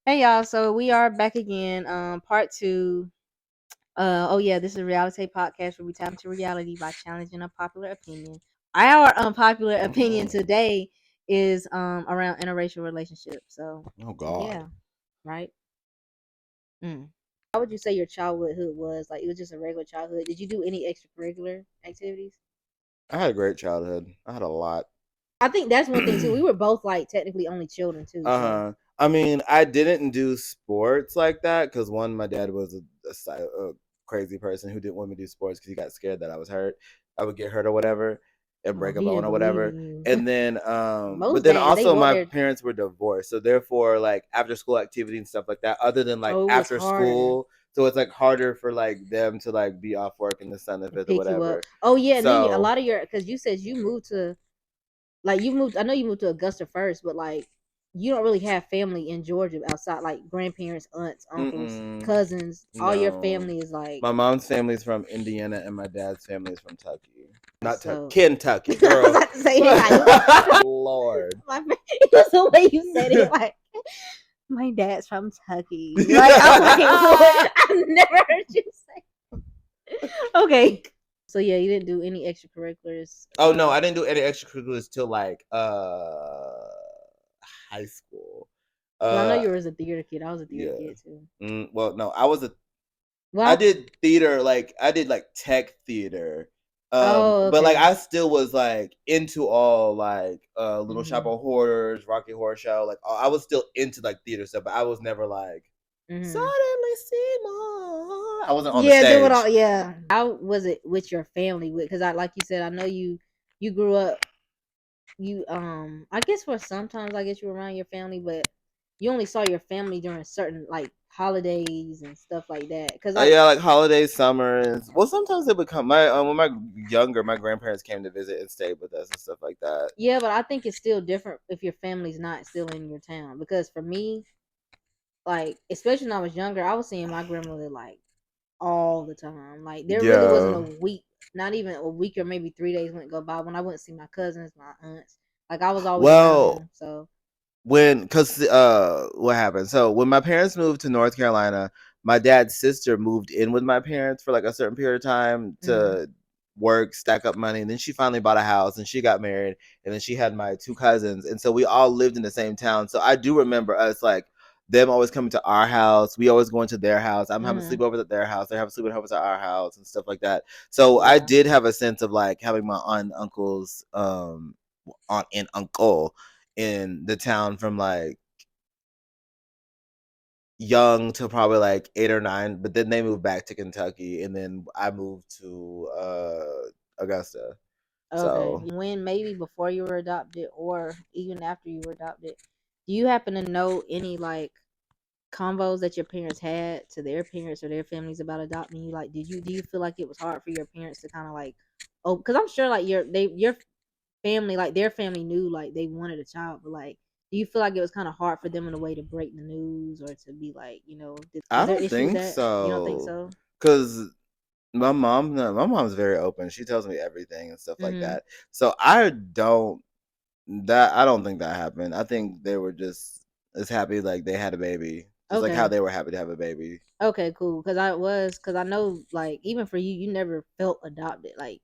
Hey y'all, so we are back again. Part two. Oh yeah, this is a reality podcast where we tap into reality by challenging a popular opinion. Our unpopular opinion today is around interracial relationships. So Oh God. yeah, right. Mm. How would you say your childhood was? Like it was just a regular childhood. Did you do any extracurricular activities? I had a great childhood. I had a lot. I think that's one thing too. We were both like technically only children too. So Uh-huh. I mean, I didn't do sports like that because one, my dad was a crazy person who didn't want me to do sports because he got scared that I was hurt. I would get hurt or whatever and oh, break a he bone didn't or believe whatever. in you. And then but Most then dads they also want my their. parents were divorced. So therefore like after school activity and stuff like that, other than like Oh, it was after harder. school, so it's like harder for like them to like be off work in the sun and fifth or Pick you up. whatever. Oh yeah, and then a So lot of your because you said you moved to like you moved. I know you moved to Augusta first, but like you don't really have family in Georgia outside like grandparents, aunts, uncles, mm-mm, cousins. All your no. family is like My mom's family is from Indiana and my dad's family is from Kentucky. Not so. Kentucky, I was girl. about to say like Lord. it's the way you said it like my dad's from Kentucky. Like I'm like what? I've never heard you say. Okay. So yeah, you didn't do any extracurriculars. Oh no, I didn't do any extracurriculars till like high school. Well, I know Uh you were a theater kid. I was a theater yeah. kid too. Well, no, I Well, did theater, like I did like tech theater. oh, But like okay. I still was like into all like Little Shop Mhm. of Horrors, Rocky Horror Show. Like I was still into like theater stuff, but I was never like Mhm. suddenly Seymour. I wasn't on the Yeah, do it all. stage. Yeah. How was it with your family? Because I, like you said, I know you grew up. You I guess for sometimes I guess you were around your family, but you only saw your family during certain like holidays and stuff like that. Because like Yeah, like holidays, summers. Well, sometimes they would come. My when my younger, my grandparents came to visit and stayed with us and stuff like that. yeah, but I think it's still different if your family's not still in your town. Because for me, like especially when I was younger, I was seeing my grandmother like all the time. Like there really wasn't Yeah. a week, not even a week or maybe 3 days went go by when I wouldn't see my cousins, my aunts. Like I was always around Well, them. So cause what happened? So when my parents moved to North Carolina, my dad's sister moved in with my parents for like a certain period of time mhm. to work, stack up money, and then she finally bought a house and she got married, and then she had my two cousins, and so we all lived in the same town. So I do remember us like them always coming to our house. We always going to their house. I'm having Mhm. sleepovers at their house. They're having sleepovers at our house and stuff like that. So I Yeah. did have a sense of like having my aunt and uncles, aunt and uncle in the town from like young to probably like 8 or 9, but then they moved back to Kentucky and then I moved to Augusta. Okay. So When maybe before you were adopted or even after you were adopted, do you happen to know any like convos that your parents had to their parents or their families about adopting you? Like, do you feel like it was hard for your parents to kind of like, oh, because I'm sure like your family, like their family knew like they wanted a child, but like, do you feel like it was kind of hard for them in a way to break the news or to be like, was I there don't issue with think that? You don't think so so? because my mom's very open. She tells me everything and stuff like Mm-hmm. that. So I don't think that happened. I think they were just as happy like they had a baby, just like how Okay. they were happy to have a baby. Okay, cool. Because I know, like, even for you, you never felt adopted. Like,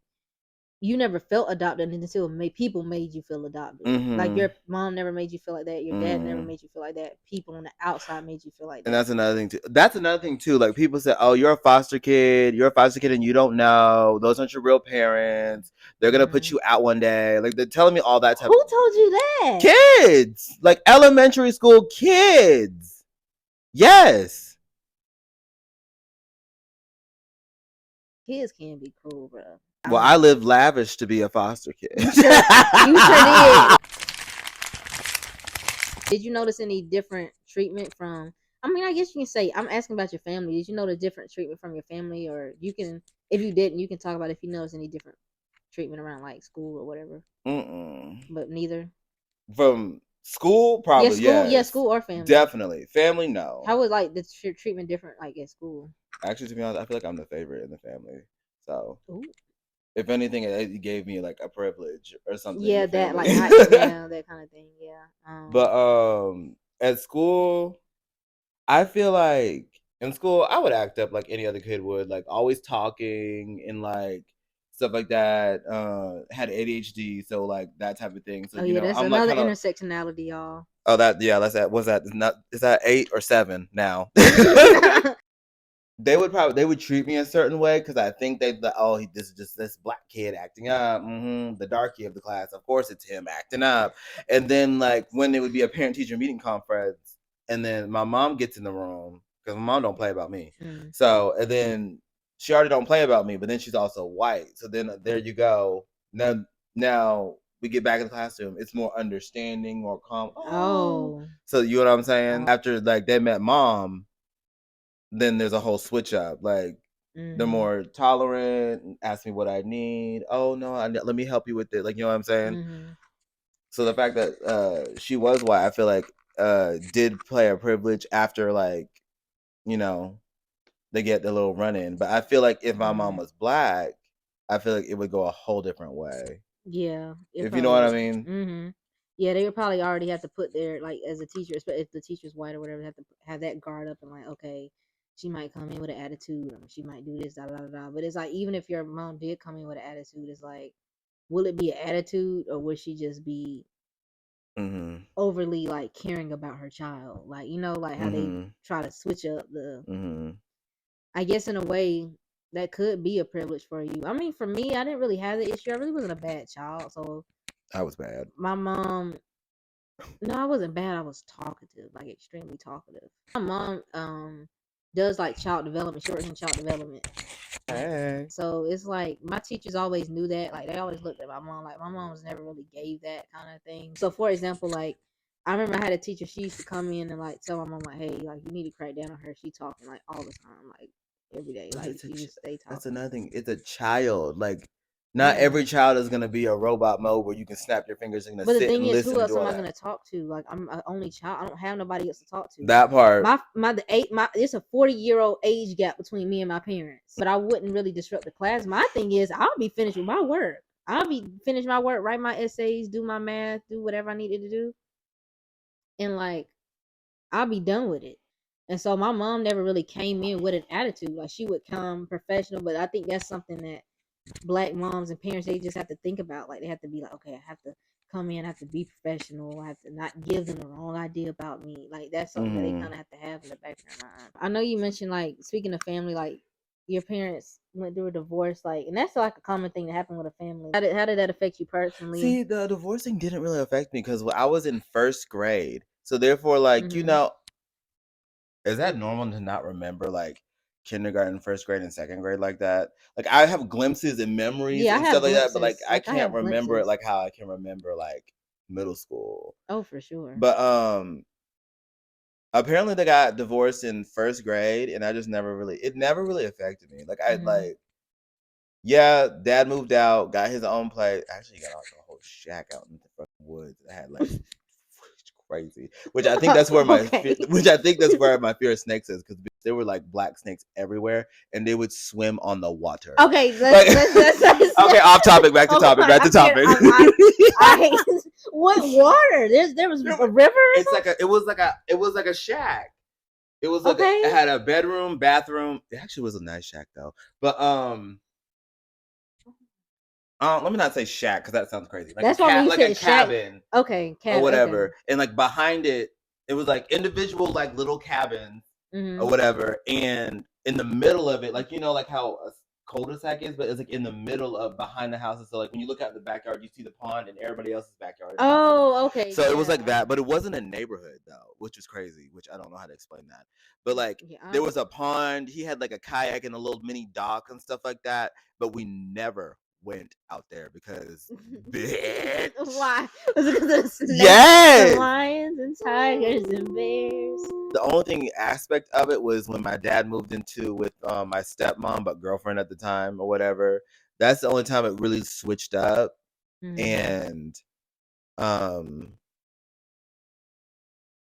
you never felt adopted until people made you feel adopted. Like, Mm-hmm. your mom never made you feel like that. Your dad never Mm-hmm. made you feel like that. People on the outside made you feel like And that. that's another thing too. That's another thing too. Like people say, "Oh, you're a foster kid. You're a foster kid, and you don't know. Those aren't your real parents. They're gonna put Hmm. you out one day." Like they're telling me all that type. Who told you that? Kids, like elementary school kids. Yes. Kids can be cruel, bro. I Well, don't I know. lived lavish to be a foster kid. You sure did. Did you notice any different treatment from? I mean, I guess you can say I'm asking about your family. Did you notice different treatment from your family, or you can, if you didn't, you can talk about if you noticed any different treatment around like school or whatever. Mm-mm. But neither. From school, Yeah, probably school. Yeah, yes. school or family. Definitely. Family, no. How was like the treatment different like at school? Actually, to be honest, I feel like I'm the favorite in the family. So Ooh. if anything, it gave me like a privilege or something in Yeah, the that family. like I yeah that kind of thing. Yeah. But at school, I feel like in school I would act up like any other kid would, like always talking and like stuff like that. Had ADHD, so like that type of thing. So Oh yeah, that's I'm like another kind of. intersectionality, y'all. Oh, that yeah. That's that. Was that not? Is that 8 or 7 now? They would treat me a certain way because I think they this is just this black kid acting up, the darkie of the class, of course it's him acting up. And then like when it would be a parent teacher meeting conference and then my mom gets in the room because my mom don't play about me, so and then she already don't play about me, but then she's also white, so then there you go. Now we get back in the classroom, it's more understanding, more calm. So you know what I'm saying. After like they met mom, then there's a whole switch up. Like they're more tolerant, ask me what I need. Oh no, let me help you with it. Like, you know what I'm saying? So the fact that she was white, I feel like did play a privilege after like, you know, they get the little run in. But I feel like if my mom was black, I feel like it would go a whole different way. Yeah, if you know what I mean. Yeah, they would probably already have to put their, like, as a teacher, especially if the teacher's white or whatever, they have to have that guard up and like, okay, she might come in with an attitude, or she might do this, da da da da. But it's like, even if your mom did come in with an attitude, it's like, will it be an attitude or will she just be overly like caring about her child? Like, you know, like how they try to switch up the. I guess in a way that could be a privilege for you. I mean, for me, I didn't really have the issue. I really wasn't a bad child, so. I was bad. My mom, no, I wasn't bad. I was talkative, like extremely talkative. My mom does like child development. She works in child development. Hey. So it's like my teachers always knew that. Like they always looked at my mom. Like my mom was never really gave that kind of thing. So for example, like I remember I had a teacher. She used to come in and like tell my mom like, "Hey, like you need to crack down on her. She talking like all the time, like every day. Like you just stay talking." That's another thing. It's a child. Like not every child is gonna be a robot mode where you can snap your fingers and but sit the thing and is, listen. who else am I gonna talk to? Like I'm an only child. I don't have nobody else to talk to. That part. It's a 40-year-old age gap between me and my parents. But I wouldn't really disrupt the class. My thing is, I'll be finished with my work. I'll be finished my work, write my essays, do my math, do whatever I needed to do, and like I'll be done with it. And so my mom never really came in with an attitude. Like she would come professional, but I think that's something that black moms and parents, they just have to think about. Like they have to be like, okay, I have to come in, I have to be professional, I have to not give them the wrong idea about me. Like that's something that they kind of have to have in the back of their mind. I know you mentioned, like, speaking of family, like your parents went through a divorce, like, and that's like a common thing to happen with a family. How did that affect you personally? See, the divorcing didn't really affect me because I was in first grade, so therefore, like, you know, is that normal to not remember like kindergarten, first grade, and second grade like that? Like I have glimpses and memories and stuff like that, but like I can't remember it like how I can remember like middle school. Oh, for sure. But apparently they got divorced in first grade, and it never really affected me. Like yeah, dad moved out, got his own place. Actually, got like a whole shack out in the fucking woods. That had like crazy, which I think that's where my fear of snakes is, because there were like black snakes everywhere, and they would swim on the water. Okay, let's okay, off topic, back to topic, back to topic. What water? There was a river. It was like a shack. It was like it had a bedroom, bathroom. It actually was a nice shack though, but let me not say shack because that sounds crazy. Like that's why when you said a cabin, okay, or whatever, and like behind it, it was like individual like little cabins or whatever, and in the middle of it, like you know, like how a cul-de-sac is, but it's like in the middle of behind the houses. So like when you look out the backyard, you see the pond and everybody else's backyard. Oh, okay. So it was like that, but it wasn't a neighborhood though, which is crazy. Which I don't know how to explain that. But like there was a pond. He had like a kayak and a little mini dock and stuff like that. But we never went out there because bitch. Why? Was it because of the snakes, yes, lions and tigers and bears? The only thing aspect of it was when my dad moved into with my stepmom, but girlfriend at the time or whatever. That's the only time it really switched up, and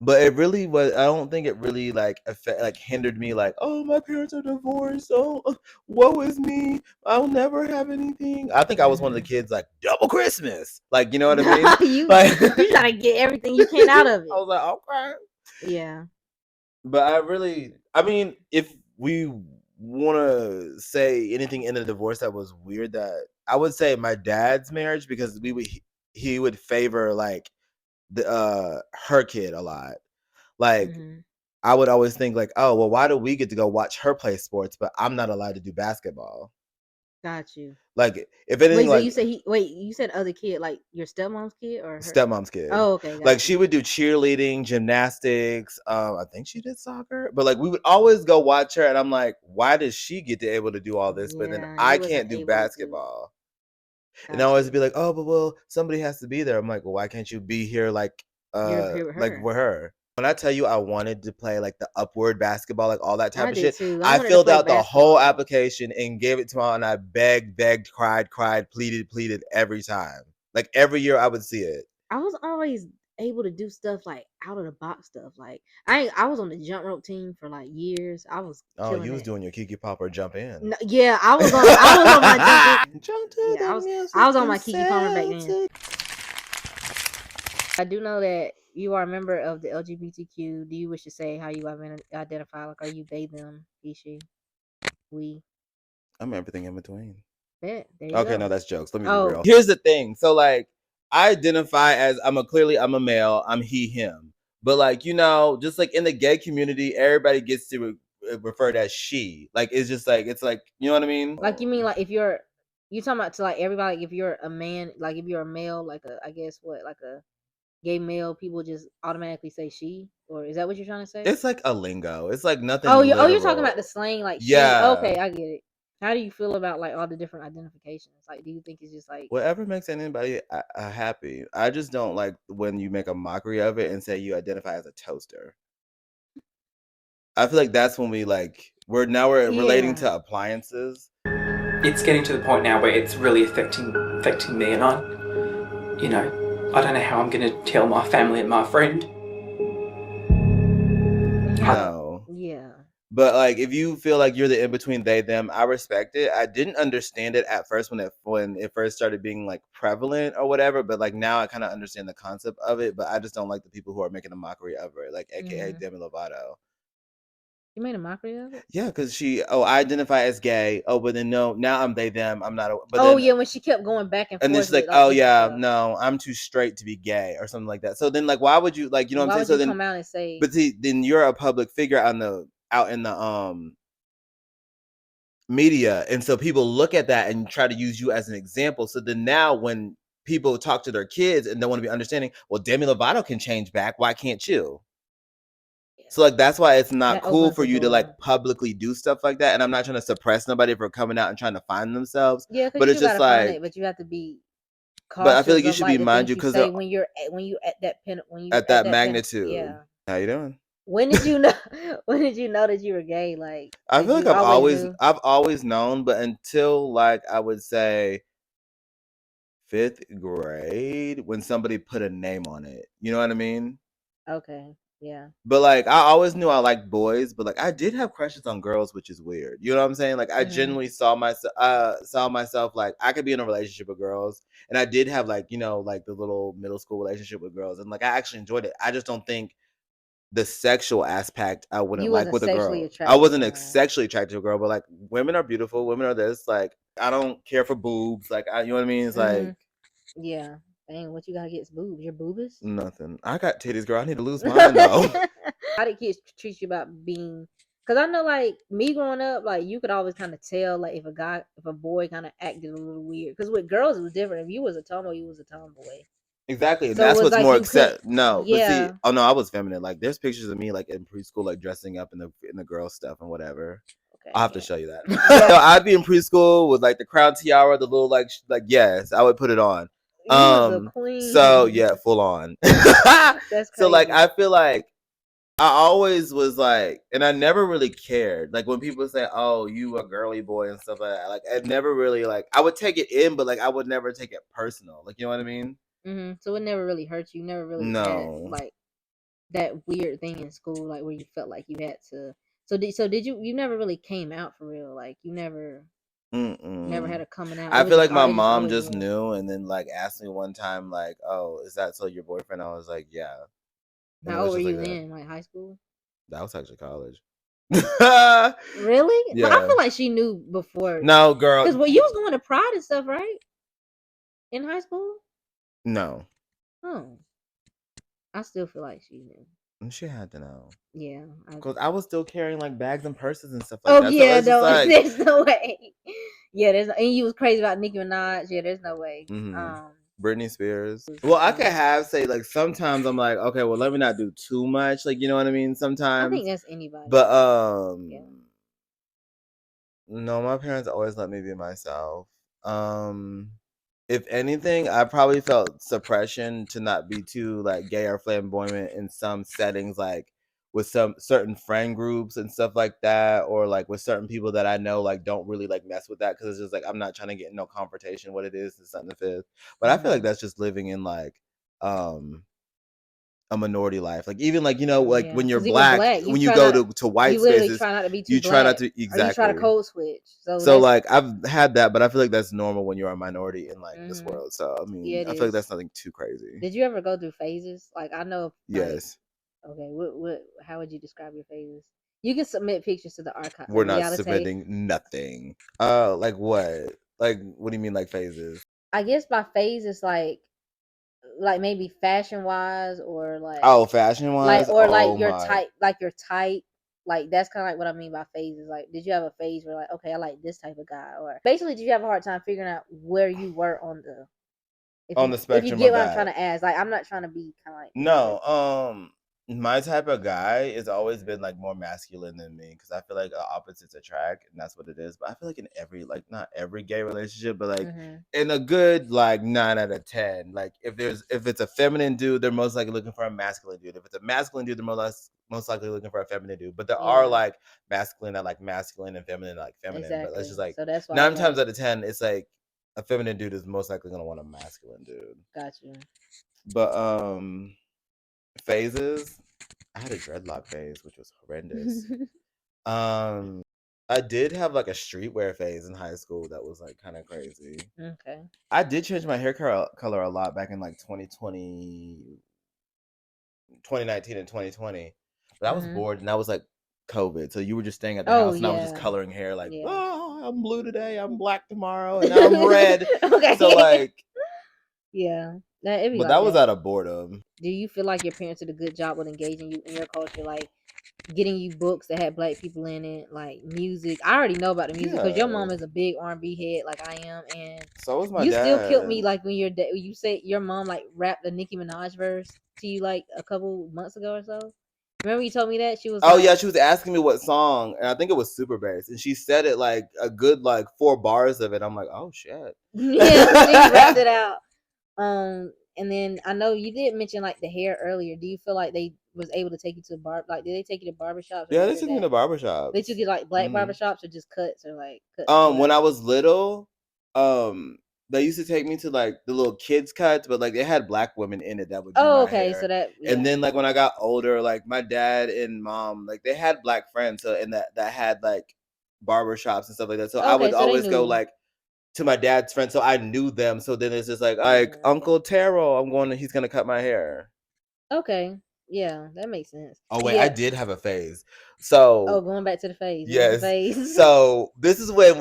but it really was. I don't think it really like hindered me. Like, oh, my parents are divorced. Oh, woe is me. I'll never have anything. I think I was one of the kids like double Christmas. Like, you know what I mean? You trying to get everything you can out of it. I was like, okay. Yeah. But I mean, if we want to say anything in the divorce that was weird, that I would say my dad's marriage, because he would favor like the her kid a lot. Like Mhm. I would always think like, oh well, why do we get to go watch her play sports, but I'm not allowed to do basketball? Got you. Like if anything, Wait, so like you said you said other kid, like your stepmom's kid or her? stepmom's kid. Oh, okay, Like got she you. would do cheerleading, gymnastics. I think she did soccer, but like we would always go watch her, and I'm like, why does she get to able to do all this, but then Yeah, and I you wasn't can't do able to do. basketball? And I Got always you. be like, oh, but well, somebody has to be there. I'm like, well, why can't you be here You're here with like her. with her? When I tell you I wanted to play like the upward basketball, like all that type I of did shit, too. I I wanted to filled play out the whole basketball. application and gave it to her, and I begged, cried, pleaded every time. Like every year I would see it. I was always able to do stuff like out of the box stuff. Like I was on the jump rope team for like years. I was Oh, killing you was it. doing your Kiki Palmer jump in. No, yeah, I was on my jump in. Jump to Yeah, the I music was on and my Kiki Palmer back sail then. to. I do know that you are a member of the LGBTQ. Do you wish to say how you identify? Like, are you they, them, he, she, we? I'm everything in between. Bet. There you Okay, no, go. that's jokes. Let me be Oh, real. Here's the thing. So like I identify as I'm a male, I'm he, him. But like, just like in the gay community, everybody gets to refer to as she. Like it's just like it's like, you know what I mean? like you mean like if you talking about to like everybody, like if you're a man, like if you're a male, like a I guess what like a gay male, people just automatically say she, or is that what you're trying to say? It's like a lingo. It's like nothing Oh, you're talking about the literal. slang like she. Yeah. Okay, I get it. How do you feel about like all the different identifications? Like, do you think it's just like Whatever makes anybody happy. I just don't like when you make a mockery of it and say you identify as a toaster. I feel like that's when we're relating yeah? to appliances. It's getting to the point now where it's really affecting me, and I don't know how I'm going to tell my family and my friend. No. Yeah. But like if you feel like you're the in between they them, I respect it. I didn't understand it at first when it first started being like prevalent or whatever, but like now I kind of understand the concept of it, but I just don't like the people who are making a mockery of it, like aka Mhm. Demi Lovato. You made a mockery of it? Yeah, because I identify as gay. Oh, but then no, now I'm they them. I'm not. But Oh then yeah, when she kept going back and and then forth she's like, with like oh different yeah, stuff. no, I'm too straight to be gay or something like that. So then like, why would you like, you know what I'm Why saying? would So you then, come out and say but see, then you're a public figure out in the media, and so people look at that and try to use you as an example. So then now when people talk to their kids and they want to be understanding, well, Demi Lovato can change back. Why can't you? yeah, So like that's why it's not that cool opens for the you to door? like publicly do stuff like that. And I'm not trying to suppress nobody for coming out and trying to find themselves, Yeah, because but you it's do just gotta find like, it, but you have to be but I feel cautious like you of should be like the mind things you you because they're say when you at that pen when you at at that that pen. magnitude. Yeah. How you doing? When did you know? When did you know that you were gay? Like, I did feel like you always knew? I've always known, but until like I would say fifth grade when somebody put a name on it. You know what I mean? Okay, yeah. But like I always knew I liked boys, but like I did have crushes on girls, which is weird. You know what I'm saying? Like I Hmm. genuinely saw myself like I could be in a relationship with girls, and I did have like like the little middle school relationship with girls, and like I actually enjoyed it. I just don't think the sexual aspect I wouldn't You like wasn't with a sexually girl. I attracted to wasn't her. sexually attracted to a girl, but like women are beautiful, women are this. Like I don't care for boobs. Like you know what I mean? It's Hmm. like Yeah. Dang, what you gotta get is boobs. Your boobas? nothing. I got titties, girl. I need to lose mine though. How did kids treat you about being? Because I know, like me growing up, like you could always kind of tell, like if a boy kind of acted a little weird. Because with girls, it was different. If you was a tomboy, you was a tomboy. Exactly, and So it that's was what's like more you couldn't. accept. No, but see, Yeah. oh no, I was feminine. Like, there's pictures of me like in preschool, like dressing up in the girl stuff and whatever. I'll Okay. have to Yeah. show you that. Yeah. So I'd be in preschool with like the crown tiara, the little like yes, I would put it on. You was a So queen. yeah, full on. That's So like crazy. I feel like I always was like, and I never really cared. Like when people say, "Oh, you a girly boy" and stuff like that. Like I never really like. I would take it in, but like I would never take it personal. Like you know what I mean? So it never really hurt you. You never really had No. like that weird thing in school, like where you felt like you had to. So did you never really came out for real? Like you never had Mm-mm. a coming out. I feel like my It just mom always just was. knew, and then like asked me one time, like, "Oh, is that so your boyfriend?" I was like, "Yeah," and it How was old were just like you that. then? Like high school? That was actually college. Really? But I Yeah. feel like she knew before. No, girl. Because you was going to Pride and stuff, right? In high school? No. Oh. I still feel like she knew. She had to know. Yeah. Because I was still carrying like bags and purses and stuff like that. Yeah, So it's just like, there's no way. Yeah, and you was crazy about Nicki Minaj. Yeah, there's no way. Britney Spears. Well, I could say like sometimes I'm like, okay, well, let me not do too much. Like, you know what I mean? Sometimes. I think that's anybody. But yeah. No, my parents always let me be myself. If anything, I probably felt suppression to not be too like gay or flamboyant in some settings, like with some certain friend groups and stuff like that, or like with certain people that I know like don't really like mess with that, because it's just like I'm not trying to get in no confrontation. What it is something to fifth. But I feel like that's just living in like a minority life. Like even like, you know, like when you're black, when you go to white you literally spaces, try not to be too you try not to exactly. Or you try to code switch. So like I've had that, but I feel like that's normal when you're a minority in like this world. So I mean, I feel like that's nothing too crazy. Did you ever go through phases? Like I know. Yes. Like, okay. What? How would you describe your phases? You can submit pictures to the archive. We're not submitting nothing. Like what? Like what do you mean like phases? I guess by phases like maybe fashion wise or like fashion wise, like or like your type, like that's kind of like what I mean by phases. Like did you have a phase where like, okay, I like this type of guy, or basically did you have a hard time figuring out where you were on the spectrum? If you get what I'm trying to ask, like I'm not trying to be kind of like no. My type of guy has always been like more masculine than me, because I feel like opposites attract, and that's what it is. But I feel like in every, like not every gay relationship, but like in a good like 9 out of 10, like if it's a feminine dude, they're most likely looking for a masculine dude. If it's a masculine dude, they're most likely looking for a feminine dude. But there are like masculine that like masculine and feminine like feminine. Exactly. But that's just like, so that's why 9 times out of 10, it's like a feminine dude is most likely gonna want a masculine dude. Gotcha. But phases, I had a dreadlock phase, which was horrendous. I did have like a streetwear phase in high school that was like kind of crazy. Okay. I did change my hair color a lot back in like 2019 and 2020. But I was bored, and that was like COVID. So you were just staying at the house, and I was just coloring hair like, oh, I'm blue today, I'm black tomorrow, and now I'm red. Okay. So like, yeah. But like that was out of boredom. Do you feel like your parents did a good job with engaging you in your culture, like getting you books that had black people in it, like music? I already know about the music because your mom is a big R&B head, like I am, and so was my dad. You still killed me like when you said your mom like rapped the Nicki Minaj verse to you like a couple months ago or so. Remember you told me that? She was yeah, she was asking me what song, and I think it was Super Bass, and she said it like a good like 4 bars of it. I'm like, oh shit. Yeah, she rapped it out. And then I know you did mention like the hair earlier. Do you feel like they was able to take you to like did they take you to barbershops? Yeah, they took me to barbershops. They took you like black barbershops or just cuts or like cuts? When I was little, they used to take me to like the little kids cuts, but like they had black women in it that would do my hair. So that and then like when I got older, like my dad and mom, like they had black friends, so and that had like barbershops and stuff like that. So I would always go like to my dad's friends, so I knew them. So then it's just like Uncle Terrell, he's gonna cut my hair. Okay, yeah, that makes sense. Oh wait, I did have a phase. So going back to the phase. Yes. So this is when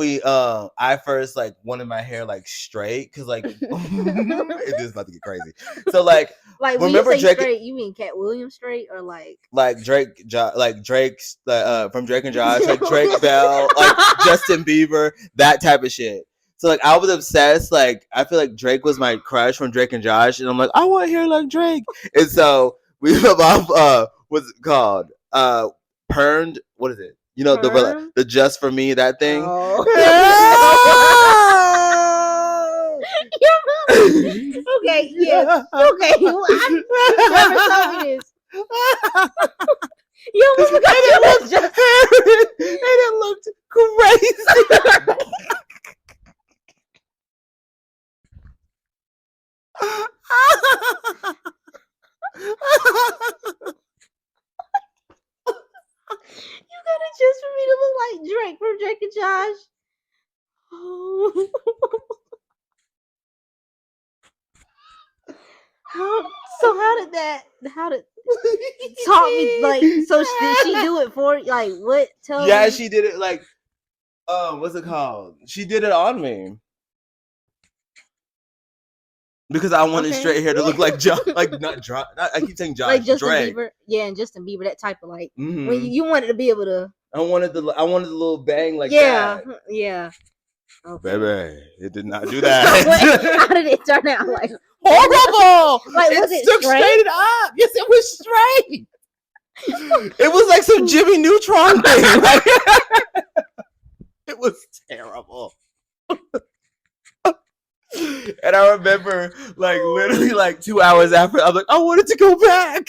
I first like wanted my hair like straight, because like it is about to get crazy. So like remember Drake? Straight, you mean Cat Williams straight or like Drake, like Drake's from Drake and Josh, like Drake Bell, like Justin Bieber, that type of shit. So like I was obsessed. Like I feel like Drake was my crush from Drake and Josh, and I'm like, I want hair like Drake. And so we what's it called? Permed. What is it? You know, the Just For Me, that thing. Oh. Okay, yes. Okay. I remember this. You almost got it just and it looked crazy. You got it just for me to look like Drake from Drake and Josh. Oh. So how did talk me like? So did she do it for like what? Tell Yeah, me. she did it like, what's it called? She did it on me. Because I wanted Okay. straight hair to look like Josh, like not Josh. I keep saying Josh, Like Justin Drake. Bieber, yeah, and Justin Bieber, that type of like when Mm-hmm. you wanted to be able to. I wanted the little bang like Yeah, that. yeah. Okay. Baby, it did not do What- that. how did it turn out? Like Horrible! Like, was it stuck straight? up. Yes, it was straight. It was like some Jimmy Neutron thing. Like, it was terrible. And I remember, like, literally, like 2 hours after, I'm like, I wanted to go back.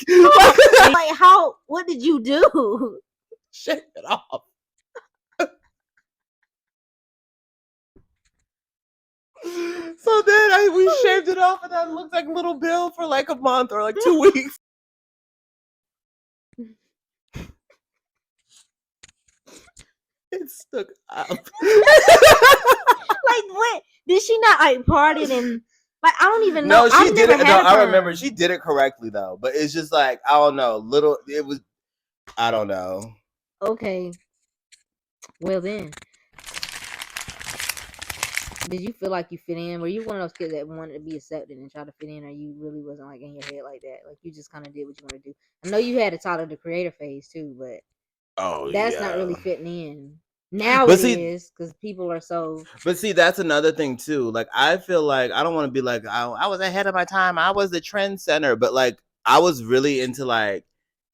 like how? What did you do? Shake it off. So then we shaved it off, and that looked like Little Bill for like a month or like 2 weeks. It stuck up. Like what? Did she not like party and like I don't even know. No, she did it. No, I perm. remember she did it correctly though, but it's just like I don't know. It was. I don't know. Okay. Well then, did you feel like you fit in? Were you one of those kids that wanted to be accepted and try to fit in, or you really wasn't like in your head like that? Like you just kind of did what you want to do. I know you had a Tyler the Creator phase too, but that's not really fitting in. Now it is because people are so. But see, that's another thing too. Like I feel like I don't want to be like I was ahead of my time. I was the trend center, but like I was really into like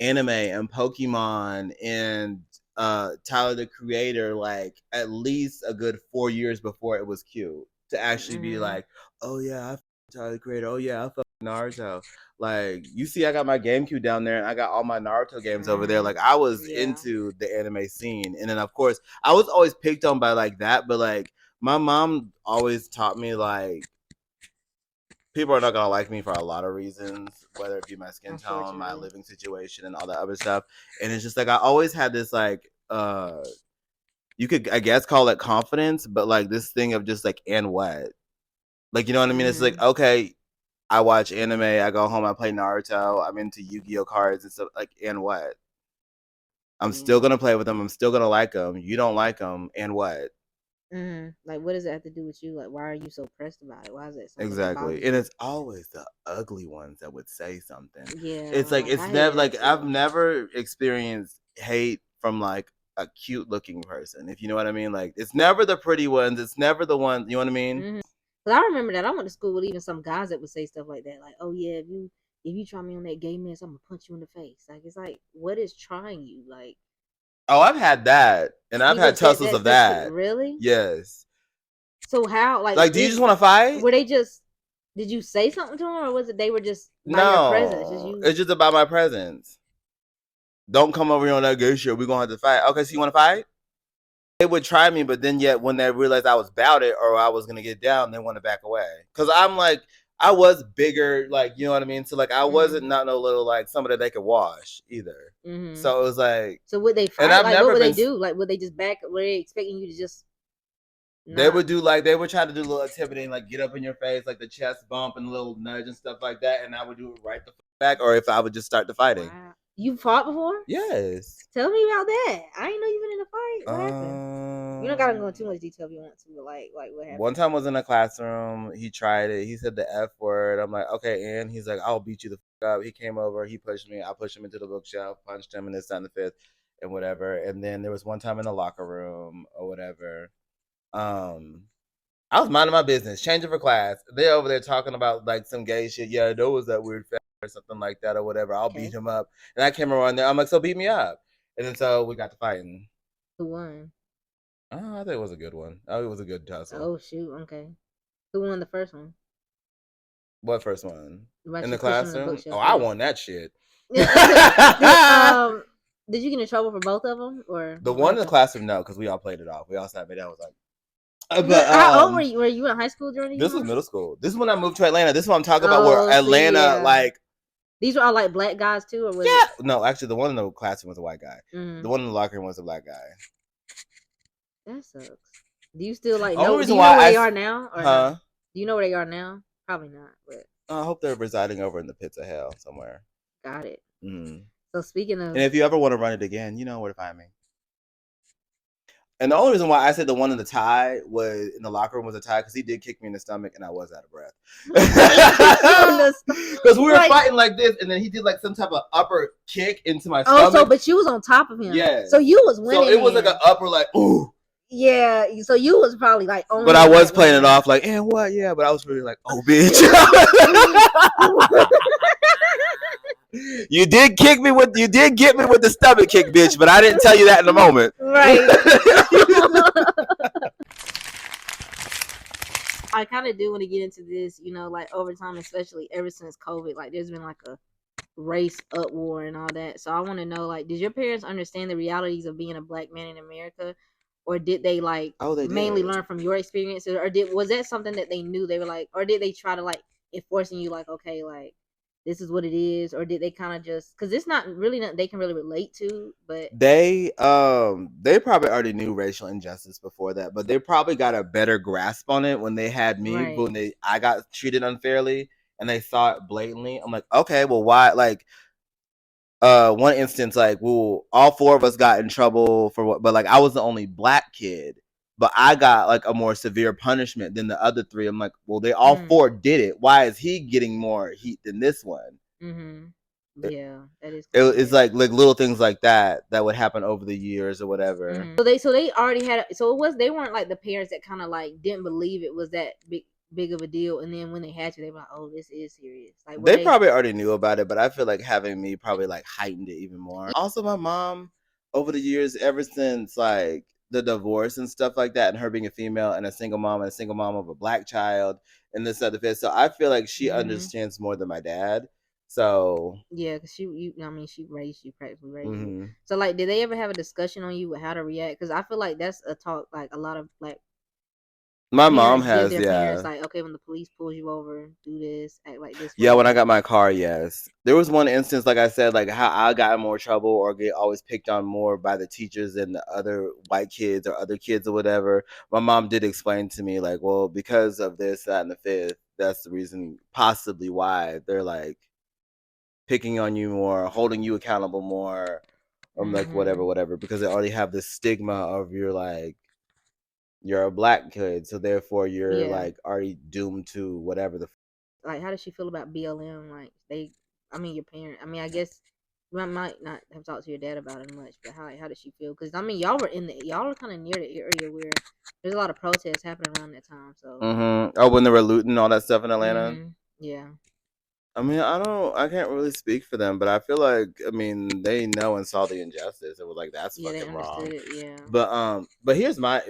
anime and Pokemon and Tyler the Creator like at least a good 4 years before it was cute to actually be like, oh yeah, I f- Tyler the Creator. Oh yeah, I fuck Naruto. Like you see, I got my GameCube down there, and I got all my Naruto games over there. Like I was into the anime scene, and then of course I was always picked on by like that. But like my mom always taught me like people are not gonna like me for a lot of reasons, whether it be my skin tone, my living situation, and all that other stuff. And it's just like I always had this like you could I guess call it confidence, but like this thing of just like and what, like you know what I mean? It's like okay. I watch anime. I go home. I play Naruto. I'm into Yu-Gi-Oh cards and stuff. Like, and what? I'm still gonna play with them. I'm still gonna like them. You don't like them, and what? Like, what does it have to do with you? Like, why are you so pressed about it? Why is it exactly? And it's always the ugly ones that would say something. Yeah, it's like it's never like I've never experienced hate from like a cute looking person. If you know what I mean. Like, it's never the pretty ones. It's never the ones. You know what I mean? Because I remember that I went to school with even some guys that would say stuff like that. Like, oh yeah, if you try me on that gay mess, I'm gonna punch you in the face. Like, it's like, what is trying you? Like, oh, I've had that, and I've had tussles of that. Really? Yes. So how? Like, do you just want to fight? Were they just? Did you say something to them, or was it they were just by your presence? It's just about my presence. Don't come over here on that gay shit. We're gonna have to fight. Okay, so you want to fight? They would try me, but then yet when they realized I was about it or I was gonna get down, they want to back away. Cause I'm like, I was bigger, like you know what I mean. So like, I wasn't not no little like somebody that they could wash either. So it was like, so would they fight? And I've like, never what would they do? Like, would they just back? Were they expecting you to just? They would do like they would try to do a little activity and like get up in your face, like the chest bump and a little nudge and stuff like that, and I would do it right the back, or if I would just start the fighting. Wow. You fought before? Yes. Tell me about that. I didn't know you been in a fight. What happened? You don't gotta go into too much detail if you want to, but like what happened? One time I was in a classroom. He tried it. He said the F word. I'm like, okay, and he's like, I'll beat you the fuck up. He came over. He pushed me. I pushed him into the bookshelf, punched him, and this, that, and the fifth, and whatever. And then there was one time in the locker room or whatever. I was minding my business, changing for class. They're over there talking about like some gay shit. Yeah, there was that weird fat or something like that or whatever. I'll beat him up. And I came around there. I'm like, so beat me up. And then so we got to fighting. Who won? Oh, I think it was a good one. Oh, it was a good tussle. Oh shoot, okay. Who won the first one? What first one? In the classroom? Oh, I won that shit. Did you get in trouble for both of them, or the one in the classroom? No, because we all played it off. We all sat there. That was like. But how old were you? Were you in high school during these? This was middle school. This is when I moved to Atlanta. This is what I'm talking about. Where Atlanta, like. These were all like black guys too, or was No, actually, the one in the classroom was a white guy. The one in the locker room was a black guy. That sucks. Do you still like know? Do you know where they are now? Or huh? Do you know where they are now? Probably not. But I hope they're residing over in the pits of hell somewhere. Got it. Mm. So speaking of, And if you ever want to run it again, you know where to find me. And the only reason why I said the one in the tie was in the locker room was a tie because he did kick me in the stomach and I was out of breath. Because we were fighting like this, and then he did like some type of upper kick into my stomach. Oh, so but you was on top of him. Yeah. So you was winning. So it was like an upper, like ooh. Yeah. So you was probably like. Only but I was playing it off like, and what? Yeah. But I was really like, oh, bitch. You did get me with the stomach kick, bitch, but I didn't tell you that in the moment. Right. I kind of do want to get into this, you know, like over time, especially ever since COVID, like there's been like a race up war and all that. So I want to know, like, did your parents understand the realities of being a black man in America? Or did they like mainly learn from your experiences? Or was that something that they knew? They were like, or did they try to like enforcing you like, okay, like this is what it is? Or did they kind of just, because it's not really nothing they can really relate to, but they probably already knew racial injustice before that, but they probably got a better grasp on it when they had me, right. When I got treated unfairly and they saw it blatantly. I'm like, okay, well, why? Like, one instance, like, well, all four of us got in trouble for what, but like I was the only black kid, but I got like a more severe punishment than the other three. I'm like, well, they all four did it. Why is he getting more heat than this one? Mm-hmm. Yeah, that is. It's like little things like that would happen over the years or whatever. Mm-hmm. So they already had. So it was, they weren't like the parents that kind of like didn't believe it was that big of a deal, and then when they had to, they were like, oh, this is serious. Like they probably already knew about it, but I feel like having me probably like heightened it even more. Also, my mom over the years, ever since like the divorce and stuff like that, and her being a female and a single mom of a black child and this other fifth, so I feel like she understands more than my dad. So yeah, because she raised you, practically raised you. So like, did they ever have a discussion on you with how to react? Because I feel like that's a talk like a lot of black. My mom has, yeah. Parents, like, okay, when the police pulls you over, do this, act like this. Yeah, when I got my car, yes. There was one instance, like I said, like how I got in more trouble or get always picked on more by the teachers than the other white kids or other kids or whatever. My mom did explain to me, like, well, because of this, that, and the fifth, that's the reason possibly why they're like picking on you more, holding you accountable more, or like whatever, because they already have this stigma of you're a black kid, so therefore you're like already doomed to whatever the. Like, how does she feel about BLM? Like, your parent. I mean, I guess you might not have talked to your dad about it much, but how does she feel? Because I mean, y'all were kind of near the area where there's a lot of protests happening around that time. So. Oh, when they were looting all that stuff in Atlanta. Yeah. I mean, I can't really speak for them, but I feel like, I mean, they know and saw the injustice. It was like, that's fucking wrong. Yeah. But here's my,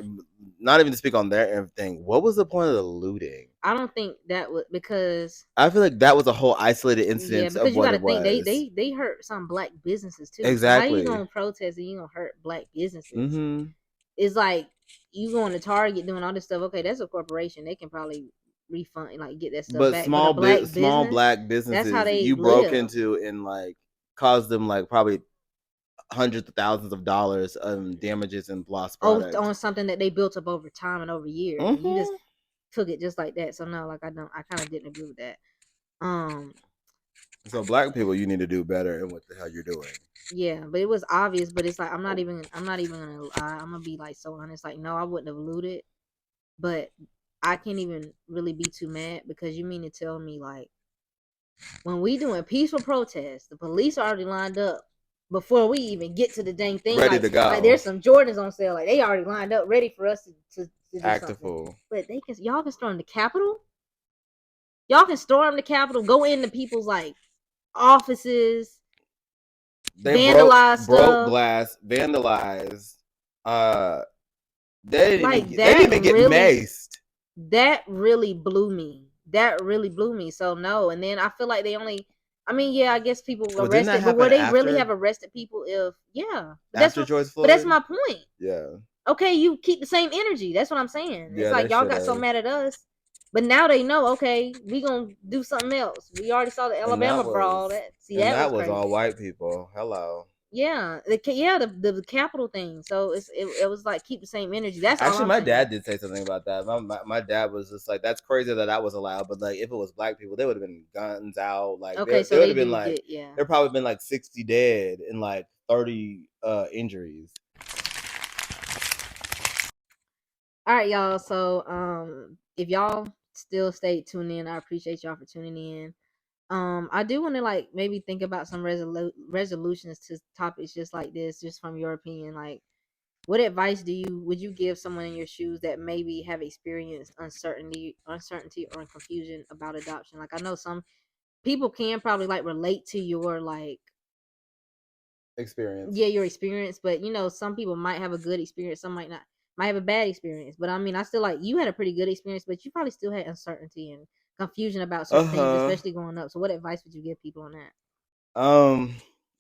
not even to speak on their everything. What was the point of the looting? I don't think that was because. I feel like that was a whole isolated incident. Yeah, because you got to think they hurt some black businesses too. Exactly. So how you gonna protest and you gonna hurt black businesses? It's like you going to Target doing all this stuff. Okay, that's a corporation. They can probably refund, like get that stuff back. Small black businesses, that's how they broke into and like caused them like probably hundreds of thousands of dollars of damages and lost products on something that they built up over time and over years. And you just took it just like that. So no, like I kind of didn't agree with that. So black people, you need to do better in what the hell you're doing. Yeah, but it was obvious. But it's like I'm not even gonna lie. I'm gonna be like so honest. Like, no, I wouldn't have looted, but I can't even really be too mad because you mean to tell me like when we doing peaceful protests, the police are already lined up before we even get to the dang thing. Ready to go. Like there's some Jordans on sale. Like they already lined up ready for us to do act a something. Fool. But y'all can storm the Capitol. Y'all can storm the Capitol, go into people's like offices. They vandalize broke glass, vandalized. They didn't even get maced. That really blew me. So no, and then I feel like they only. I mean, yeah, I guess people arrested, but would they really have arrested people if? Yeah, after George Floyd. But that's my point. Yeah. Okay, you keep the same energy. That's what I'm saying. It's like y'all got so mad at us, but now they know. Okay, we gonna do something else. We already saw the Alabama brawl. That was all white people. Hello. Yeah, the capital thing. So it was like keep the same energy. That's all Actually, I'm my saying. dad did say something about that. My dad was just like, "That's crazy that was allowed." But like, if it was black people, they would have been guns out. Like, Okay, so there would they have been do like, get there probably been like 60 dead and like 30 injuries. All right, y'all. So if y'all still stay tuned in, I appreciate y'all for tuning in. I do want to like maybe think about some resolutions to topics just like this, just from your opinion. Like, what advice would you give someone in your shoes that maybe have experienced uncertainty or confusion about adoption? Like, I know some people can probably like relate to your like Experience. your experience, but you know, some people might have a good experience, some might not, might have a bad experience. But I mean, I still like you had a pretty good experience, but you probably still had uncertainty and confusion about certain things, especially growing up. So what advice would you give people on that?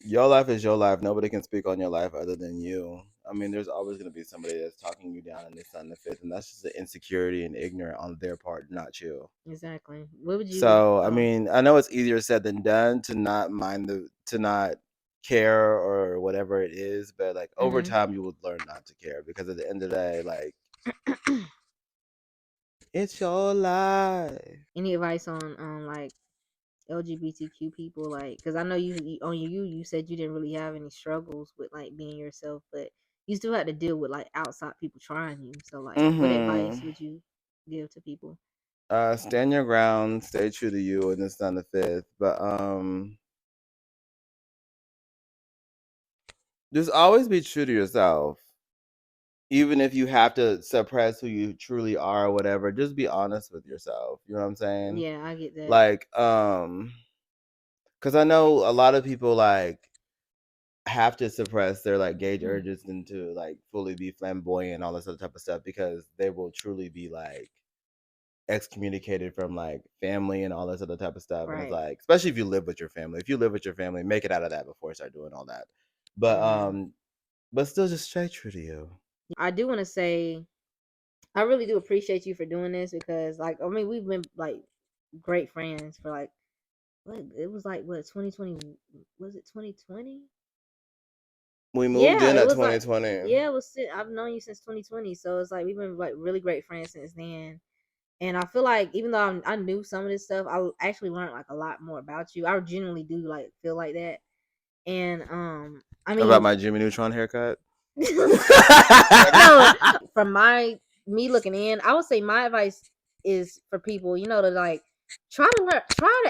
Your life is your life. Nobody can speak on your life other than you. I mean, there's always going to be somebody that's talking you down in this and the fifth, and that's just the insecurity and ignorant on their part, not you. Exactly. What would you? So, I mean, I know it's easier said than done to not to not care or whatever it is, but like over time, you would learn not to care because at the end of the day, like, it's your life. Any advice on like LGBTQ people? Like, because I know you said you didn't really have any struggles with like being yourself, but you still had to deal with like outside people trying you. So like, what advice would you give to people? Stand your ground, stay true to you, and it's not the fifth. But just always be true to yourself. Even if you have to suppress who you truly are or whatever, just be honest with yourself. You know what I'm saying? Yeah, I get that. Like, because I know a lot of people like have to suppress their like gauge urges and to like fully be flamboyant and all this other type of stuff because they will truly be like excommunicated from like family and all this other type of stuff. And it's like, especially if you live with your family. If you live with your family, make it out of that before you start doing all that. But still just stay true to you. I do want to say I really do appreciate you for doing this because like I mean we've been like great friends for like what it was like what 2020 was it 2020? We moved in at 2020. It was I've known you since 2020, so it's like we've been like really great friends since then. And I feel like even though I knew some of this stuff, I actually learned like a lot more about you. I genuinely do like feel like that. And I mean about my Jimmy Neutron haircut. No, from me looking in, I would say my advice is for people, you know, to like try to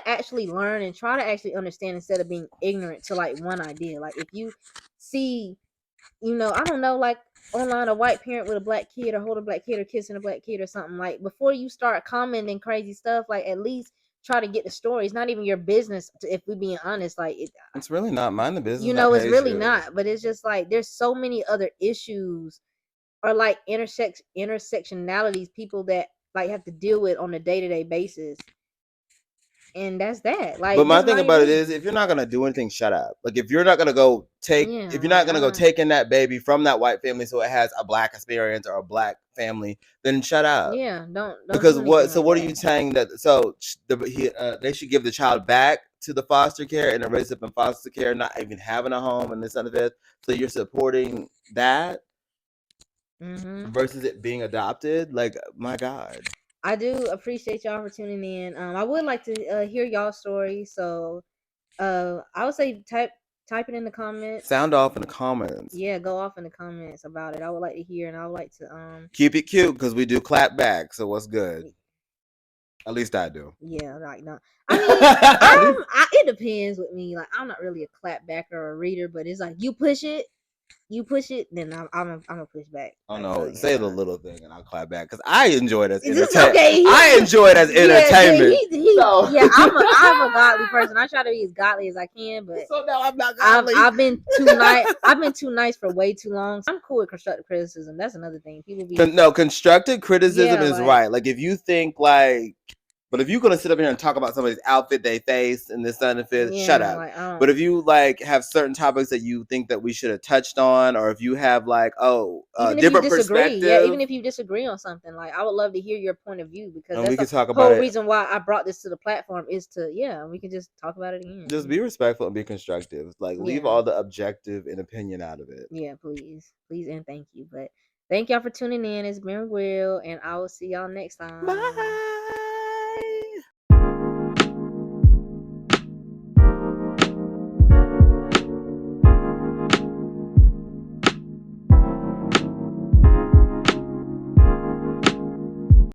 actually learn and try to actually understand instead of being ignorant to like one idea. Like if you see, you know, I don't know, like online a white parent with a black kid or hold a black kid or kissing a black kid or something, like before you start commenting crazy stuff, like at least try to get the story. It's not even your business if we're being honest. Like it's really not mind the business. You know, it's really not. But it's just like there's so many other issues or like intersectionalities people that like have to deal with on a day-to-day basis. And that's that. Like, but my thing about it is, if you're not gonna do anything, shut up. Like, if you're not gonna go take, if you're not gonna go taking that baby from that white family so it has a black experience or a black family, then shut up. Yeah, don't because what? So like what are you saying that? So they should give the child back to the foster care and raise up in foster care, not even having a home and this and that. So you're supporting that versus it being adopted. Like, my God. I do appreciate y'all for tuning in. I would like to hear y'all story. So I would say type it in the comments. Sound off in the comments. Yeah, go off in the comments about it. I would like to hear, and I would like to keep it cute because we do clap back. So what's good? At least I do. Yeah, like no. I mean, it depends with me. Like I'm not really a clap backer or a reader, but it's like you push it, then I'm gonna push back. Oh no, say the little thing and I'll clap back because I enjoy it as entertainment. Okay, I enjoy it as entertainment. Yeah, I'm a godly person. I try to be as godly as I can, but so now I'm not godly. I've been too nice. I've been too nice for way too long. I'm cool with constructive criticism. That's another thing. People be constructive criticism is like, right. Like if you think like. But if you're gonna sit up here and talk about somebody's outfit, they face, and this and fit, shut Yeah, up. like, I But don't. if you like have certain topics that you think that we should have touched on, or if you have like Even if you different disagree, yeah, perspective, even if you disagree on something, like I would love to hear your point of view because and we that's can the talk about whole it. reason why I brought this to the platform is to we can just talk about it again. Just be respectful and be constructive. Like leave Yeah. all the objective and opinion out of it. Yeah, please, please, and thank you. But thank y'all for tuning in. It's been real, and I will see y'all next time. Bye.